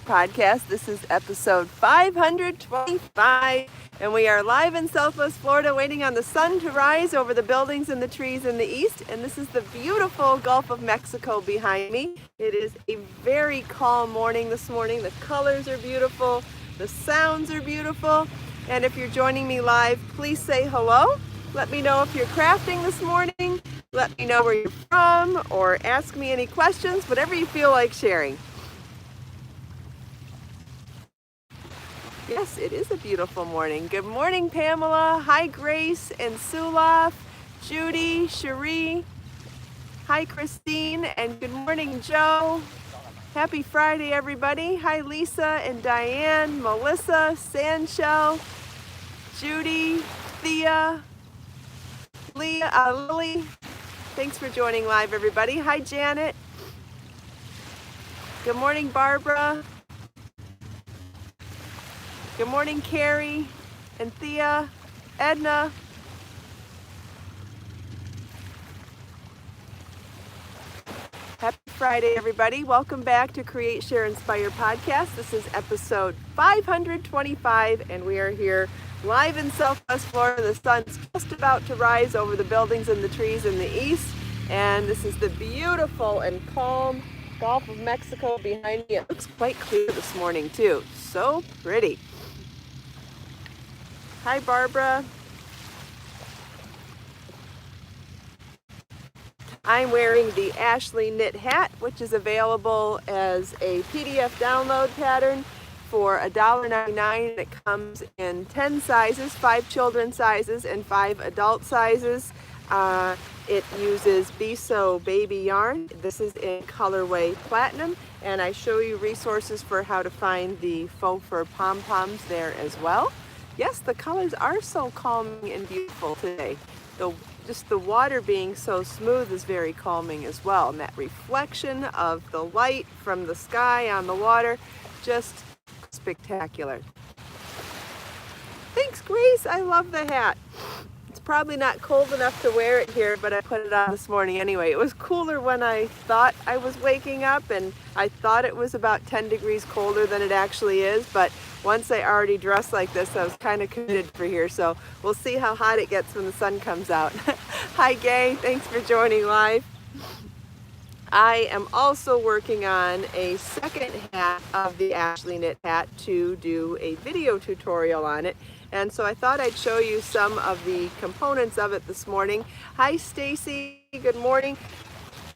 podcast. This is episode 525, and we are live in Southwest Florida waiting on the sun to rise over the buildings and the trees in the east. And this is the beautiful Gulf of Mexico behind me. It is a very calm morning this morning. The colors are beautiful, the sounds are beautiful. And if you're joining me live, please say hello. Let me know if you're crafting this morning. Let me know where you're from, or ask me any questions, whatever you feel like sharing. Yes, it is a beautiful morning. Good morning, Pamela. Hi, Grace and Sulaf, Judy, Cherie. Hi, Christine, and good morning, Joe. Happy Friday, everybody. Hi, Lisa and Diane, Melissa, Sandshell, Judy, Thea, Lily. Thanks for joining live, everybody. Hi, Janet. Good morning, Barbara. Good morning, Carrie and Thea, Edna. Happy Friday, everybody. Welcome back to Create, Share, Inspire podcast. This is episode 525, and we are here live in Southwest Florida. The sun's just about to rise over the buildings and the trees in the east, and this is the beautiful and calm Gulf of Mexico behind me. It looks quite clear this morning, too. So pretty. Hi, Barbara. I'm wearing the Ashley knit hat, which is available as a PDF download pattern for $1.99. It comes in 10 sizes, 5 children sizes and 5 adult sizes. It uses Biso baby yarn. This is in colorway platinum, and I show you resources for how to find the faux fur pom-poms there as well. Yes, the colors are so calming and beautiful today. Just the water being so smooth is very calming as well. And that reflection of the light from the sky on the water, just spectacular. Thanks, Grace. I love the hat. It's probably not cold enough to wear it here, but I put it on this morning anyway. It was cooler when I thought I was waking up, and I thought it was about 10 degrees colder than it actually is, but once I already dressed like this, I was kind of committed for here, so we'll see how hot it gets when the sun comes out. Hi, Gay. Thanks for joining live. I am also working on a second hat of the Ashley knit hat to do a video tutorial on it. And so I thought I'd show you some of the components of it this morning. Hi, Stacy. Good morning.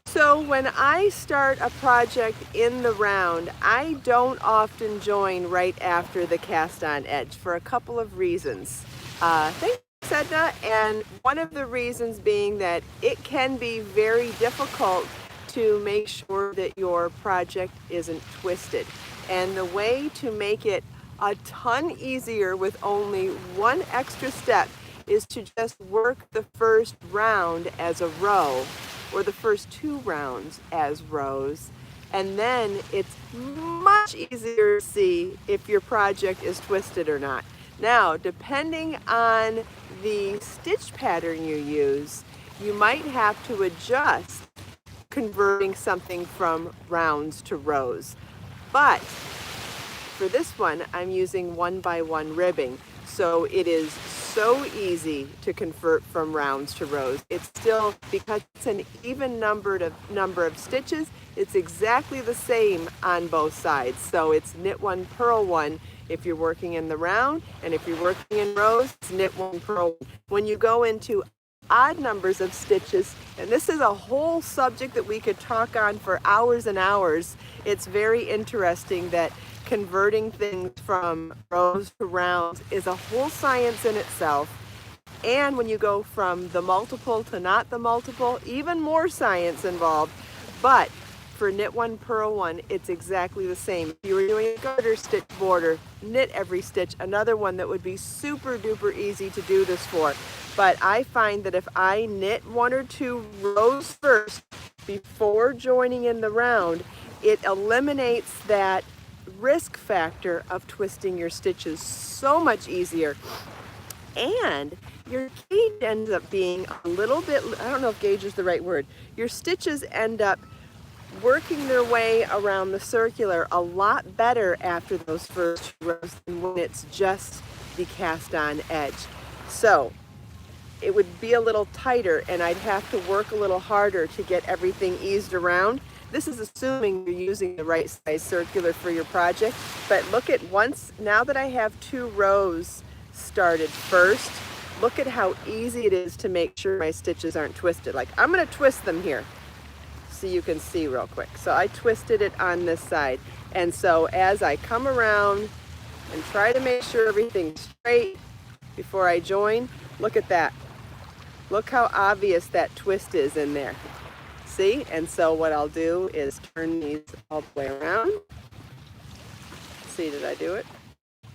So when I start a project in the round, I don't often join right after the cast on edge for a couple of reasons. Thanks, Edna. And one of the reasons being that it can be very difficult to make sure that your project isn't twisted. And the way to make it a ton easier with only one extra step is to just work the first round as a row, or the first 2 rounds as rows, and then it's much easier to see if your project is twisted or not. Now, depending on the stitch pattern you use, you might have to adjust converting something from rounds to rows. But for this one, I'm using 1x1 ribbing, so it is so easy to convert from rounds to rows. It's still, because it's an even number of stitches, it's exactly the same on both sides. So it's knit 1, purl 1 if you're working in the round, and if you're working in rows, it's knit 1, purl 1. When you go into odd numbers of stitches, and this is a whole subject that we could talk on for hours and hours, it's very interesting that converting things from rows to rounds is a whole science in itself. And when you go from the multiple to not the multiple, even more science involved. But for knit 1, purl 1, it's exactly the same. If you were doing a garter stitch border, knit every stitch. Another one that would be super duper easy to do this for. But I find that if I knit 1 or 2 rows first before joining in the round, it eliminates that risk factor of twisting your stitches so much easier. And your gauge ends up being a little bit, I don't know if gauge is the right word, your stitches end up working their way around the circular a lot better after those first 2 rows than when it's just the cast on edge. So it would be a little tighter and I'd have to work a little harder to get everything eased around. This is assuming you're using the right size circular for your project, but look at now that I have 2 rows started first, look at how easy it is to make sure my stitches aren't twisted. Like, I'm going to twist them here so you can see real quick. So I twisted it on this side, and so as I come around and try to make sure everything's straight before I join, look at that. Look how obvious that twist is in there. See? And so what I'll do is turn these all the way around. See, did I do it?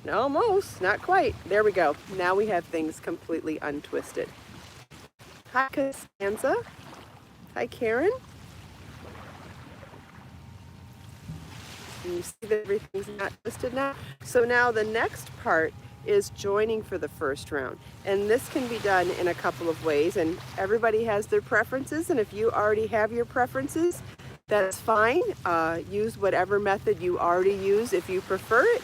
No, almost, not quite. There we go. Now we have things completely untwisted. Hi, Costanza. Hi, Karen. And you see that everything's not twisted now? So now the next part is joining for the first round. And this can be done in a couple of ways, and everybody has their preferences, and if you already have your preferences, that's fine. Use whatever method you already use. If you prefer it,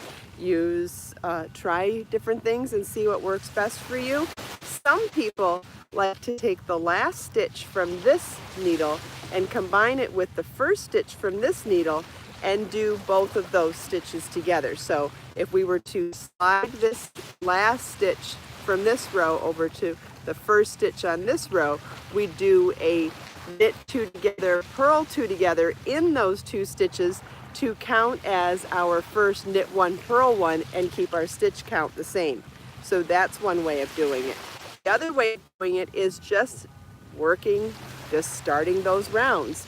try different things and see what works best for you. Some people like to take the last stitch from this needle and combine it with the first stitch from this needle and do both of those stitches together. So if we were to slide this last stitch from this row over to the first stitch on this row, we do a knit 2 together, purl 2 together in those 2 stitches to count as our first knit 1, purl 1, and keep our stitch count the same. So that's one way of doing it. The other way of doing it is just starting those rounds.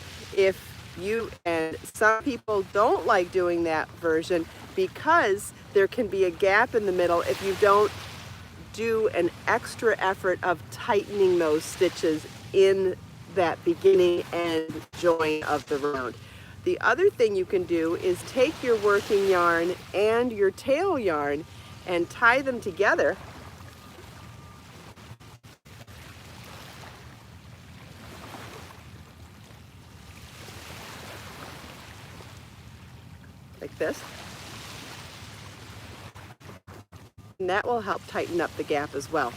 And some people don't like doing that version because there can be a gap in the middle if you don't do an extra effort of tightening those stitches in that beginning and join of the round. The other thing you can do is take your working yarn and your tail yarn and tie them together. Like this. And that will help tighten up the gap as well.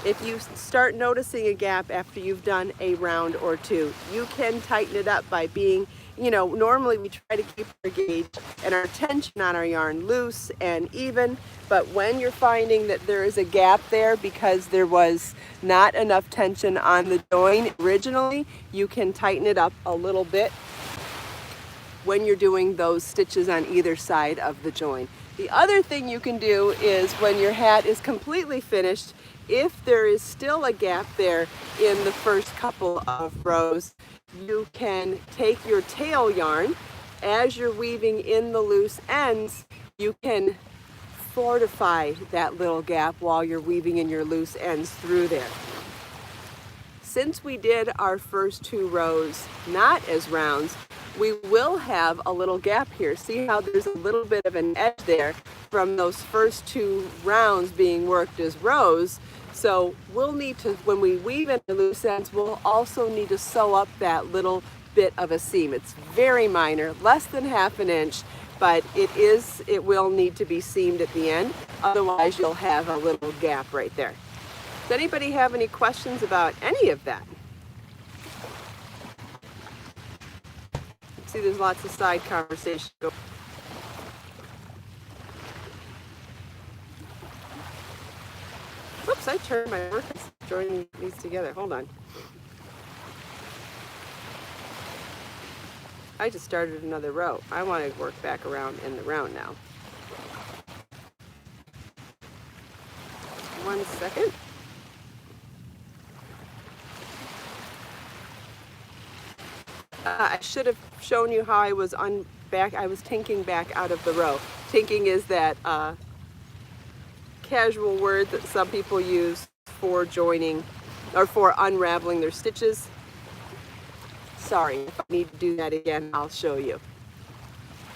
If you start noticing a gap after you've done a round or 2, you can tighten it up by being, normally we try to keep our gauge and our tension on our yarn loose and even, but when you're finding that there is a gap there because there was not enough tension on the join originally, you can tighten it up a little bit when you're doing those stitches on either side of the join. The other thing you can do is when your hat is completely finished, if there is still a gap there in the first couple of rows, you can take your tail yarn. As you're weaving in the loose ends, you can fortify that little gap while you're weaving in your loose ends through there. Since we did our first 2 rows not as rounds, we will have a little gap here. See how there's a little bit of an edge there from those first 2 rounds being worked as rows. So we'll need to, when we weave in the loose ends, we'll also need to sew up that little bit of a seam. It's very minor, less than ½ an inch, but it will need to be seamed at the end. Otherwise you'll have a little gap right there. Does anybody have any questions about any of that? See, there's lots of side conversation going. Whoops, I turned my work joining these together. Hold on. I just started another row. I want to work back around in the round now. 1 second. I should have shown you how I was tinking back out of the row. Tinking is that casual word that some people use for joining or for unraveling their stitches. Sorry, if I need to do that again, I'll show you.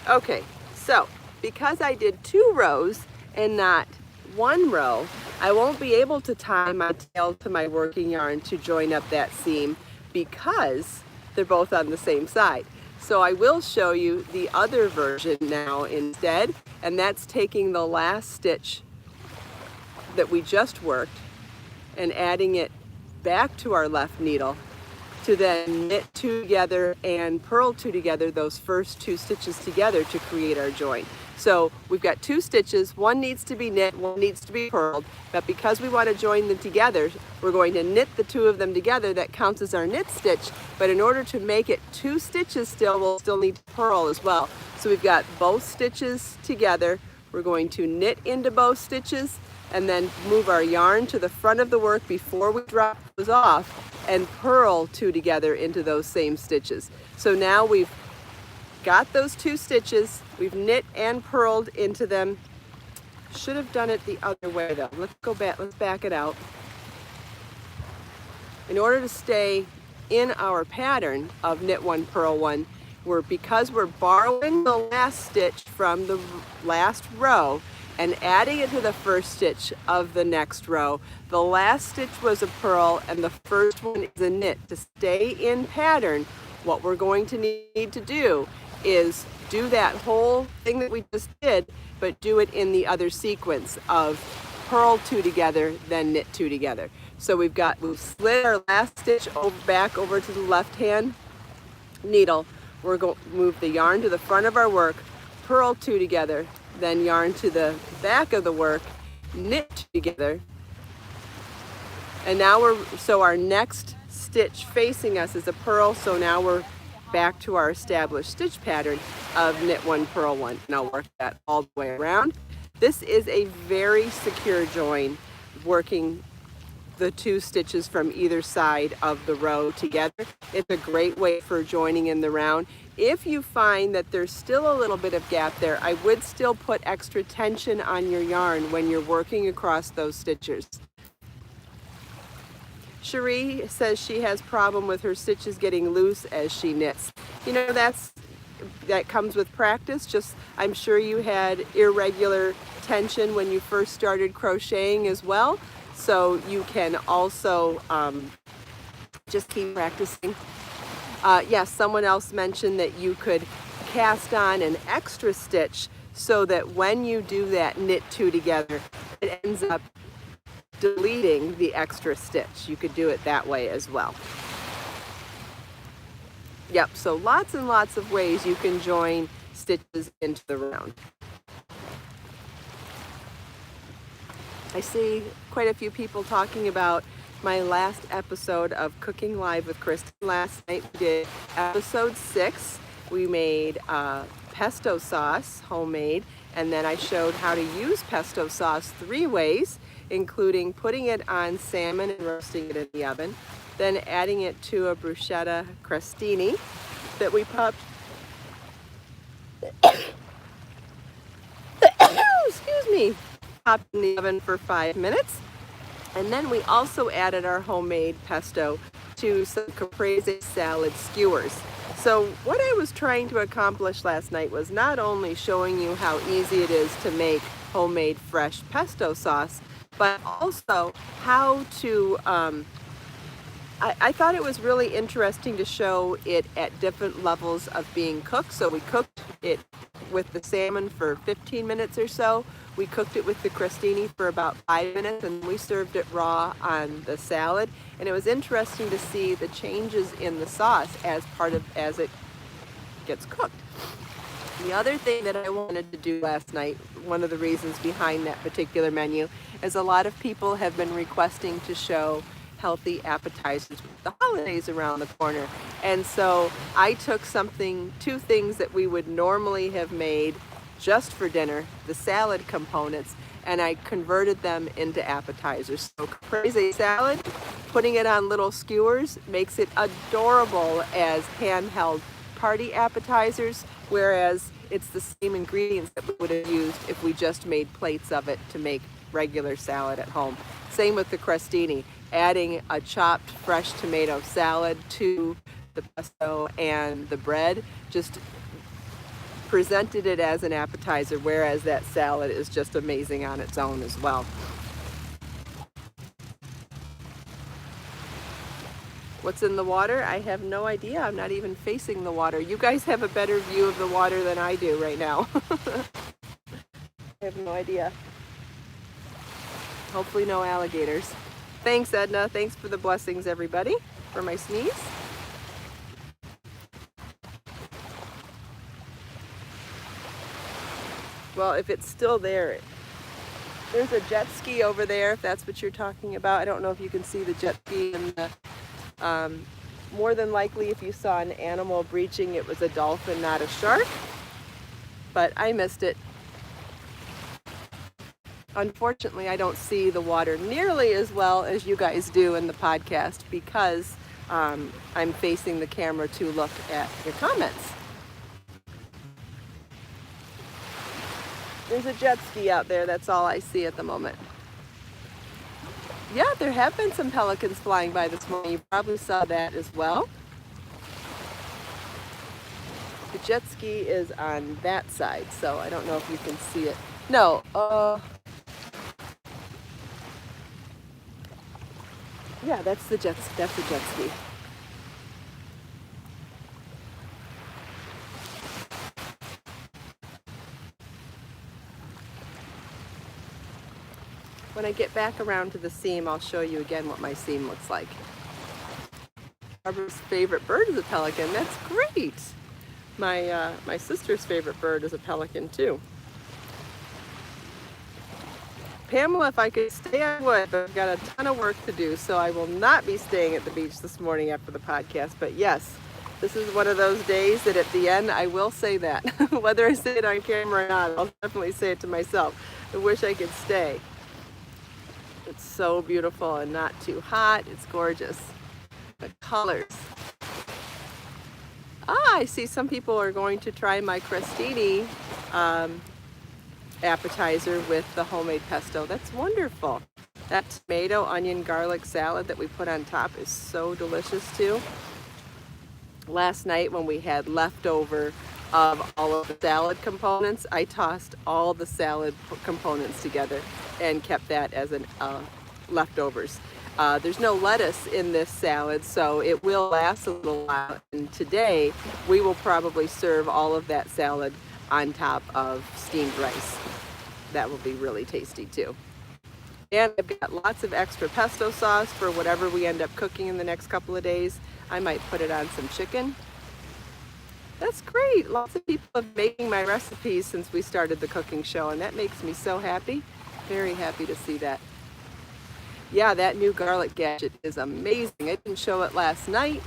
Okay, so because I did 2 rows and not 1 row, I won't be able to tie my tail to my working yarn to join up that seam because they're both on the same side. So I will show you the other version now instead, and that's taking the last stitch that we just worked and adding it back to our left needle to then knit 2 together and purl 2 together, those first 2 stitches together to create our join. So we've got 2 stitches, one needs to be knit, one needs to be purled, but because we want to join them together, we're going to knit the 2 of them together. That counts as our knit stitch, but in order to make it 2 stitches still, we'll still need to purl as well. So we've got both stitches together, we're going to knit into both stitches, and then move our yarn to the front of the work before we drop those off and purl 2 together into those same stitches. So now we've got those 2 stitches, we've knit and purled into them. Should have done it the other way though. Let's go back, let's back it out. In order to stay in our pattern of knit 1, purl 1, because we're borrowing the last stitch from the last row and adding it to the first stitch of the next row. The last stitch was a purl and the first one is a knit. To stay in pattern, what we're going to need to do is do that whole thing that we just did, but do it in the other sequence of purl 2 together, then knit 2 together. So we've slid our last stitch back over to the left hand needle. We're going to move the yarn to the front of our work, purl 2 together, then yarn to the back of the work, knit together, and now so our next stitch facing us is a purl, so now we're back to our established stitch pattern of knit 1, purl 1. And I'll work that all the way around. This is a very secure join, working the 2 stitches from either side of the row together. It's a great way for joining in the round. If you find that there's still a little bit of gap there, I would still put extra tension on your yarn when you're working across those stitches. Cherie says she has problem with her stitches getting loose as she knits. You know, that comes with practice. Just, I'm sure you had irregular tension when you first started crocheting as well. So you can also just keep practicing. Yes, someone else mentioned that you could cast on an extra stitch so that when you do that knit 2 together, it ends up deleting the extra stitch. You could do it that way as well. Yep, so lots and lots of ways you can join stitches into the round. I see quite a few people talking about my last episode of Cooking Live with Kristin. Last night we did episode 6. We made pesto sauce, homemade, and then I showed how to use pesto sauce 3 ways, including putting it on salmon and roasting it in the oven, then adding it to a bruschetta crostini that we popped excuse me, popped in the oven for 5 minutes. And then we also added our homemade pesto to some caprese salad skewers. So what I was trying to accomplish last night was not only showing you how easy it is to make homemade fresh pesto sauce, but also how to, I thought it was really interesting to show it at different levels of being cooked. So we cooked it with the salmon for 15 minutes or so. We cooked it with the crostini for about 5 minutes, and we served it raw on the salad. And it was interesting to see the changes in the sauce as it gets cooked. The other thing that I wanted to do last night, one of the reasons behind that particular menu, is a lot of people have been requesting to show healthy appetizers with the holidays around the corner. And so I took 2 things that we would normally have made just for dinner, the salad components, and I converted them into appetizers. So caprese salad, putting it on little skewers, makes it adorable as handheld party appetizers, whereas it's the same ingredients that we would have used if we just made plates of it to make regular salad at home. Same with the crostini, adding a chopped fresh tomato salad to the pesto and the bread, just presented it as an appetizer, whereas that salad is just amazing on its own as well. What's in the water? I have no idea. I'm not even facing the water. You guys have a better view of the water than I do right now. I have no idea. Hopefully no alligators. Thanks, Edna. Thanks for the blessings, everybody, for my sneeze. Well, if it's still there, there's a jet ski over there, if that's what you're talking about. I don't know if you can see the jet ski in the, more than likely, if you saw an animal breaching, it was a dolphin, not a shark. But I missed it. Unfortunately, I don't see the water nearly as well as you guys do in the podcast because I'm facing the camera to look at your comments. There's a jet ski out there. That's all I see at the moment. Yeah, there have been some pelicans flying by this morning. You probably saw that as well. The jet ski is on that side, so I don't know if you can see it. No, yeah, that's a jet ski. When I get back around to the seam, I'll show you again what my seam looks like. Barbara's favorite bird is a pelican. That's great. My sister's favorite bird is a pelican too. Pamela, if I could stay, I would, but I've got a ton of work to do, so I will not be staying at the beach this morning after the podcast. But yes, this is one of those days that at the end, I will say that. Whether I say it on camera or not, I'll definitely say it to myself. I wish I could stay. It's so beautiful and not too hot. It's gorgeous. The colors. I see some people are going to try my crostini appetizer with the homemade pesto. That's wonderful. That tomato, onion, garlic salad that we put on top is so delicious too. Last night when we had leftover of all of the salad components, I tossed all the salad components together and kept that as an leftovers. There's no lettuce in this salad, so it will last a little while. And today we will probably serve all of that salad on top of steamed rice. That will be really tasty too. And I've got lots of extra pesto sauce for whatever we end up cooking in the next couple of days. I might put it on some chicken. That's great. Lots of people have been making my recipes since we started the cooking show, and that makes me so happy. Very happy to see that. Yeah, that new garlic gadget is amazing. I didn't show it last night.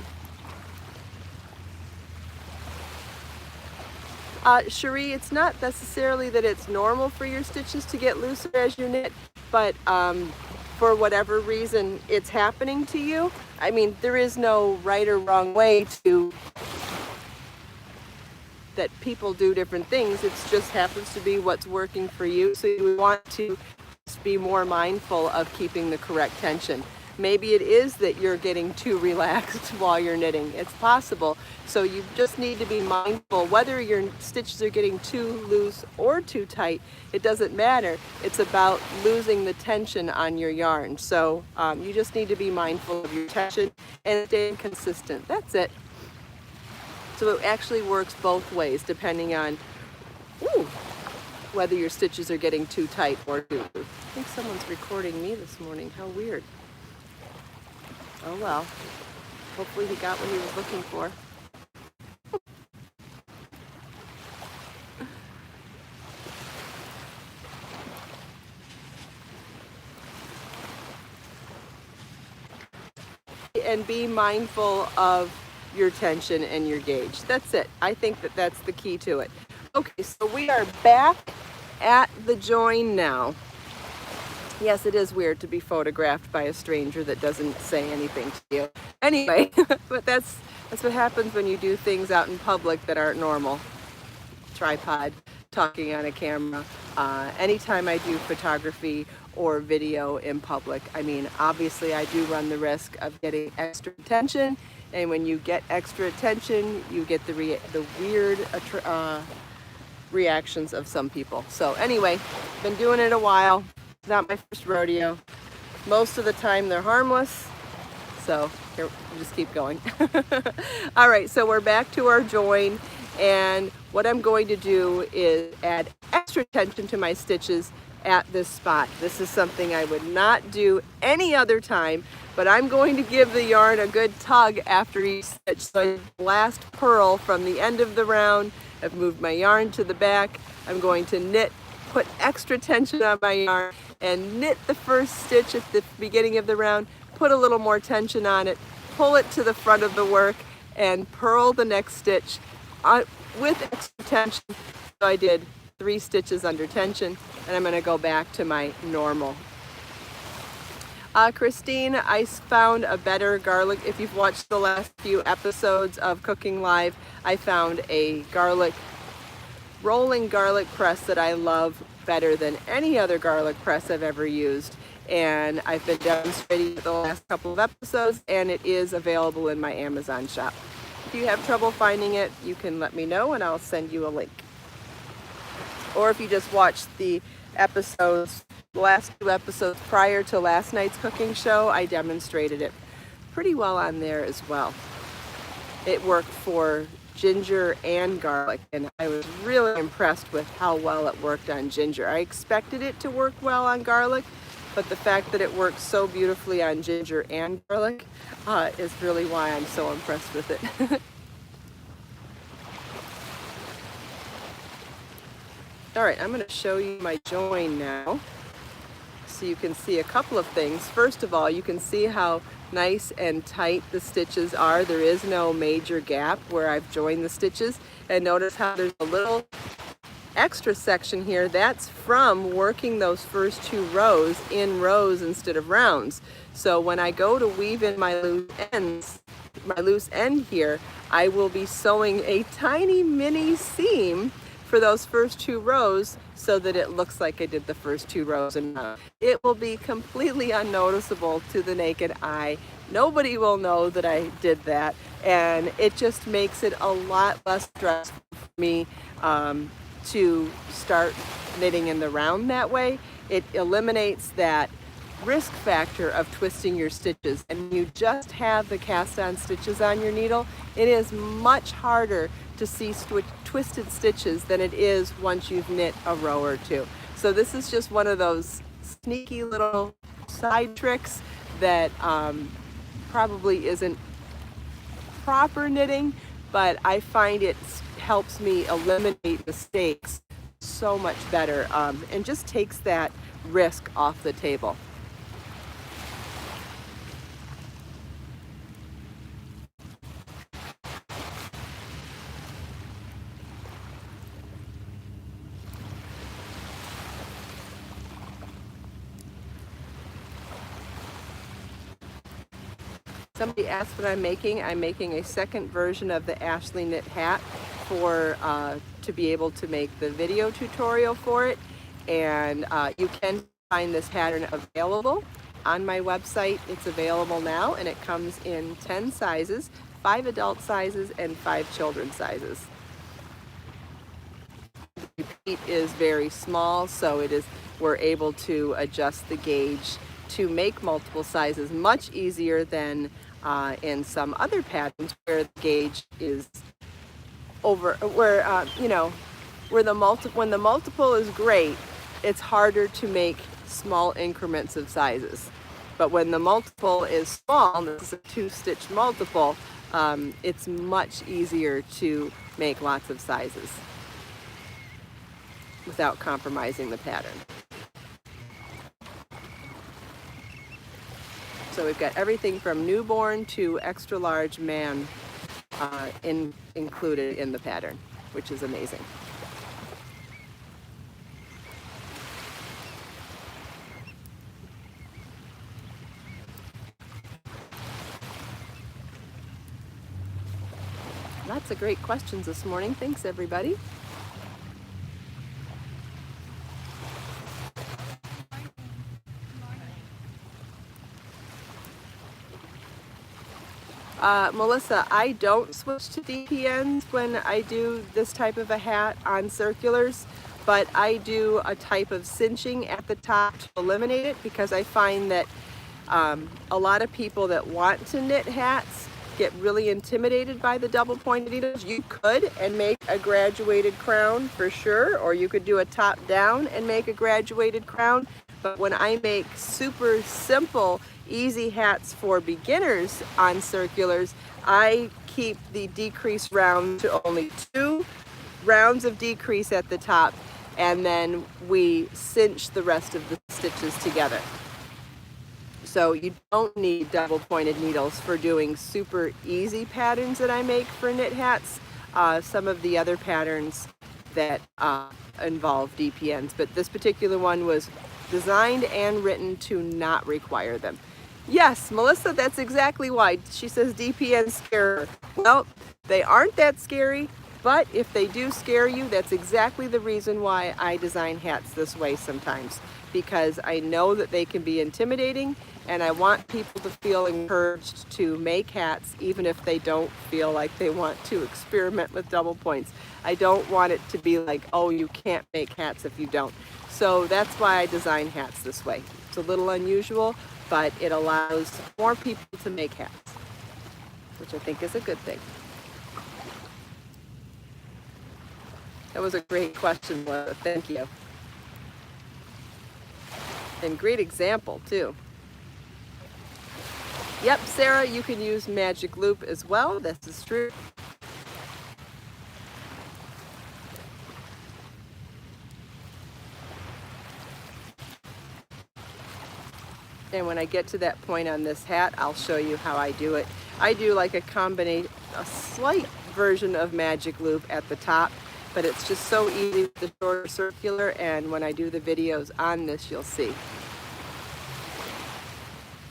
Cherie, it's not necessarily that it's normal for your stitches to get looser as you knit, but for whatever reason it's happening to you. I mean, there is no right or wrong way to that people do different things. It just happens to be what's working for you. So you want to just be more mindful of keeping the correct tension. Maybe it is that you're getting too relaxed while you're knitting. It's possible. So you just need to be mindful whether your stitches are getting too loose or too tight. It doesn't matter. It's about losing the tension on your yarn. So you just need to be mindful of your tension and staying consistent. That's it. So it actually works both ways depending on whether your stitches are getting too tight or too loose. I think someone's recording me this morning. How weird. Oh well, hopefully he got what he was looking for. And be mindful of your tension and your gauge. That's it. I think that that's the key to it. Okay, so we are back at the join now. Yes, it is weird to be photographed by a stranger that doesn't say anything to you. Anyway, but that's what happens when you do things out in public that aren't normal. Tripod, talking on a camera. Anytime I do photography or video in public, I mean, obviously I do run the risk of getting extra attention. And when you get extra attention, you get the weird reactions of some people. So anyway, been doing it a while. Not my first rodeo. Most of the time they're harmless, so Here, just keep going. All right, so we're back to our join, and what I'm going to do is add extra tension to my stitches at this spot. This is something I would not do any other time, but I'm going to give the yarn a good tug after each stitch. So I last purl from the end of the round. I've moved my yarn to the back. I'm going to knit, put extra tension on my yarn, and knit the first stitch at the beginning of the round, put a little more tension on it, pull it to the front of the work, and purl the next stitch with extra tension. So I did 3 stitches under tension, and I'm going to go back to my normal. Christine, I found a better garlic. If you've watched the last few episodes of Cooking Live, I found a rolling garlic press that I love better than any other garlic press I've ever used. And I've been demonstrating it the last couple of episodes, and it is available in my Amazon shop. If you have trouble finding it, you can let me know and I'll send you a link. Or if you just watched the last 2 episodes prior to last night's cooking show, I demonstrated it pretty well on there as well. It worked for ginger and garlic, and I was really impressed with how well it worked on ginger. I expected it to work well on garlic, but the fact that it works so beautifully on ginger and garlic is really why I'm so impressed with it. All right, I'm going to show you my join now so you can see a couple of things. First of all, you can see how nice and tight the stitches are. There is no major gap where I've joined the stitches, and notice how there's a little extra section here. That's from working those first 2 rows in rows instead of rounds. So when I go to weave in my loose end here, I will be sewing a tiny mini seam for those first 2 rows so that it looks like I did the first 2 rows, and it will be completely unnoticeable to the naked eye. Nobody will know that I did that, and it just makes it a lot less stressful for me to start knitting in the round that way. It eliminates that risk factor of twisting your stitches, and you just have the cast on stitches on your needle. It is much harder to see twisted stitches than it is once you've knit a row or 2. So this is just one of those sneaky little side tricks that probably isn't proper knitting, but I find it helps me eliminate mistakes so much better, and just takes that risk off the table. Somebody asked what I'm making. I'm making a second version of the Ashley knit hat for to be able to make the video tutorial for it. And you can find this pattern available on my website. It's available now, and it comes in 10 sizes, 5 adult sizes and 5 children sizes. The repeat is very small, so we're able to adjust the gauge to make multiple sizes much easier than in some other patterns where the gauge is over, where when the multiple is great, it's harder to make small increments of sizes. But when the multiple is small, this is a 2-stitch multiple, it's much easier to make lots of sizes without compromising the pattern. So we've got everything from newborn to extra large man included in the pattern, which is amazing. Lots of great questions this morning. Thanks, everybody. Melissa, I don't switch to DPNs when I do this type of a hat on circulars, but I do a type of cinching at the top to eliminate it, because I find that A lot of people that want to knit hats get really intimidated by the double pointed needles. You could and make a graduated crown for sure, or you could do a top down and make a graduated crown. But when I make super simple, easy hats for beginners on circulars, I keep the decrease round to only 2 rounds of decrease at the top, and then we cinch the rest of the stitches together. So you don't need double pointed needles for doing super easy patterns that I make for knit hats. Some of the other patterns that involve DPNs, but this particular one was designed and written to not require them. Yes, Melissa, that's exactly why. She says DPNs scare her. Well, they aren't that scary, but if they do scare you, that's exactly the reason why I design hats this way sometimes, because I know that they can be intimidating, and I want people to feel encouraged to make hats even if they don't feel like they want to experiment with double points. I don't want it to be like, oh, you can't make hats if you don't. So that's why I design hats this way. It's a little unusual, but it allows more people to make hats, which I think is a good thing. That was a great question, Melissa. Thank you. And great example, too. Yep, Sarah, you can use magic loop as well. This is true. And when I get to that point on this hat, I'll show you how I do it. I do like a combination, a slight version of magic loop at the top, but it's just so easy with the shorter circular, and when I do the videos on this, you'll see.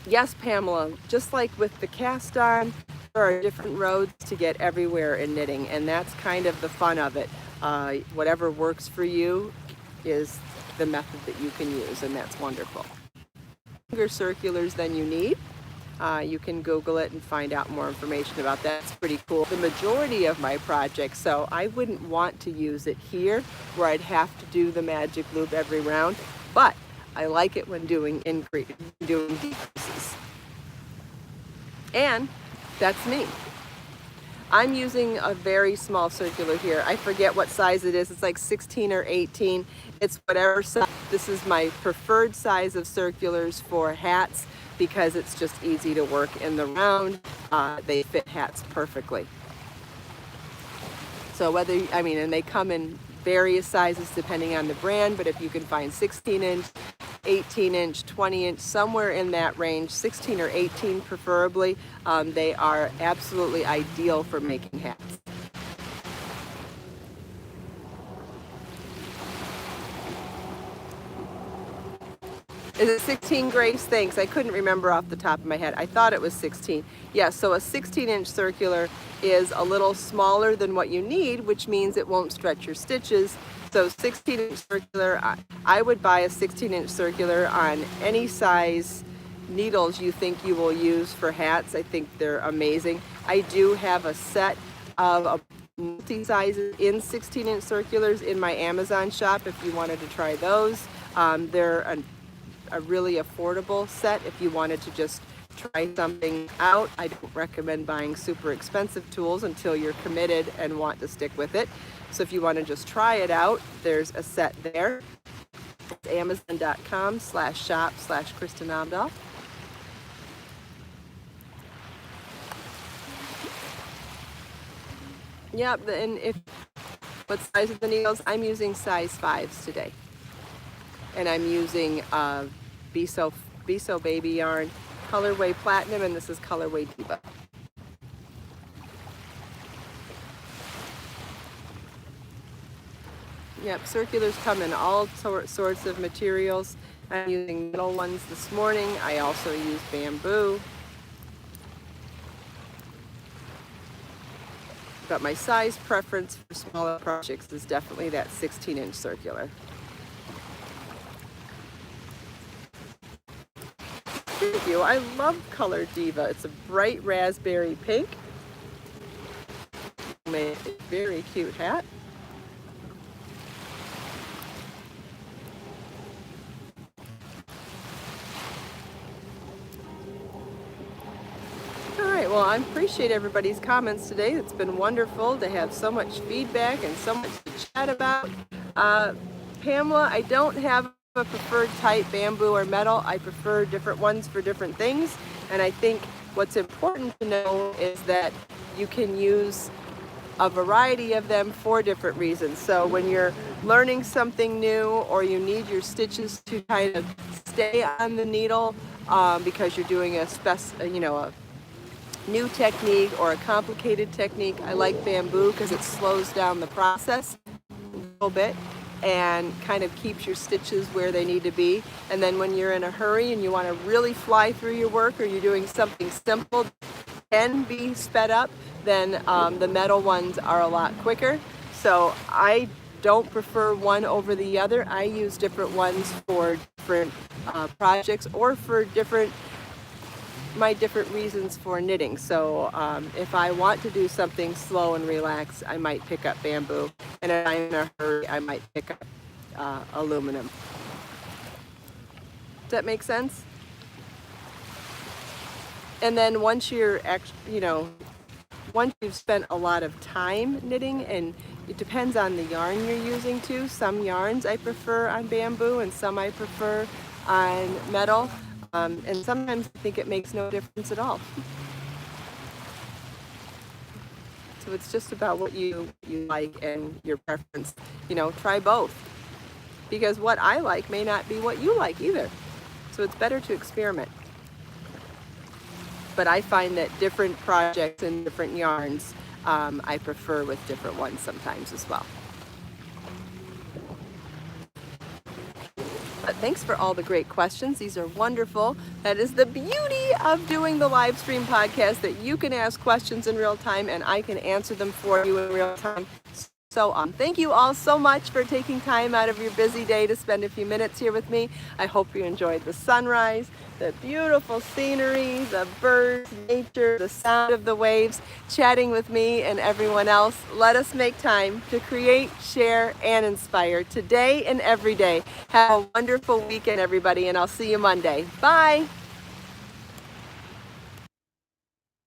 Yes, Pamela, just like with the cast on, there are different roads to get everywhere in knitting, and that's kind of the fun of it. Whatever works for you is the method that you can use, and that's wonderful. Longer circulars than you need. You can Google it and find out more information about that. It's pretty cool. The majority of my projects, so I wouldn't want to use it here where I'd have to do the magic loop every round, but I like it when doing decreases. And that's me. I'm using a very small circular here. I forget what size it is. It's like 16 or 18. It's whatever size. This is my preferred size of circulars for hats because it's just easy to work in the round. They fit hats perfectly. So and they come in various sizes depending on the brand, but if you can find 16-inch, 18-inch, 20-inch, somewhere in that range, 16 or 18 preferably, they are absolutely ideal for making hats. Is it 16, Grace? Thanks. I couldn't remember off the top of my head. I thought it was 16. Yeah, so a 16-inch circular is a little smaller than what you need, which means it won't stretch your stitches. So 16-inch circular, I would buy a 16-inch circular on any size needles you think you will use for hats. I think they're amazing. I do have a set of multi-sizes in 16-inch circulars in my Amazon shop if you wanted to try those. They're a really affordable set if you wanted to just try something out. I don't recommend buying super expensive tools until you're committed and want to stick with it. So if you want to just try it out, there's a set there. It's amazon.com/shop/Kristin Omdahl. Yep, and what size of the needles? I'm using size 5s today. And I'm using Biso Baby yarn, colorway Platinum, and this is colorway Diva. Yep, circulars come in all sorts of materials. I'm using metal ones this morning. I also use bamboo. But my size preference for smaller projects is definitely that 16-inch circular. Thank you. I love color Diva. It's a bright raspberry pink. Made a very cute hat. appreciate everybody's comments today. It's been wonderful to have so much feedback and so much to chat about. Pamela, I don't have a preferred type, bamboo or metal. I prefer different ones for different things. And I think what's important to know is that you can use a variety of them for different reasons. So when you're learning something new, or you need your stitches to kind of stay on the needle because you're doing a new technique or a complicated technique, I like bamboo because it slows down the process a little bit and kind of keeps your stitches where they need to be. And then when you're in a hurry and you want to really fly through your work, or you're doing something simple can be sped up, then the metal ones are a lot quicker. So I don't prefer one over the other. I use different ones for different projects, or for my different reasons for knitting. So if I want to do something slow and relaxed, I might pick up bamboo, and if I'm in a hurry, I might pick up aluminum. Does that make sense? And then once you're once you've spent a lot of time knitting, and it depends on the yarn you're using too. Some yarns I prefer on bamboo, and some I prefer on metal. And sometimes I think it makes no difference at all. So it's just about what you like and your preference. Try both, because what I like may not be what you like either. So it's better to experiment. But I find that different projects and different yarns I prefer with different ones sometimes as well. But thanks for all the great questions. These are wonderful. That is the beauty of doing the live stream podcast, that you can ask questions in real time and I can answer them for you in real time. So thank you all so much for taking time out of your busy day to spend a few minutes here with me. I hope you enjoyed the sunrise, the beautiful scenery, the birds, nature, the sound of the waves, chatting with me and everyone else. Let us make time to create, share, and inspire today and every day. Have a wonderful weekend, everybody, and I'll see you Monday. Bye.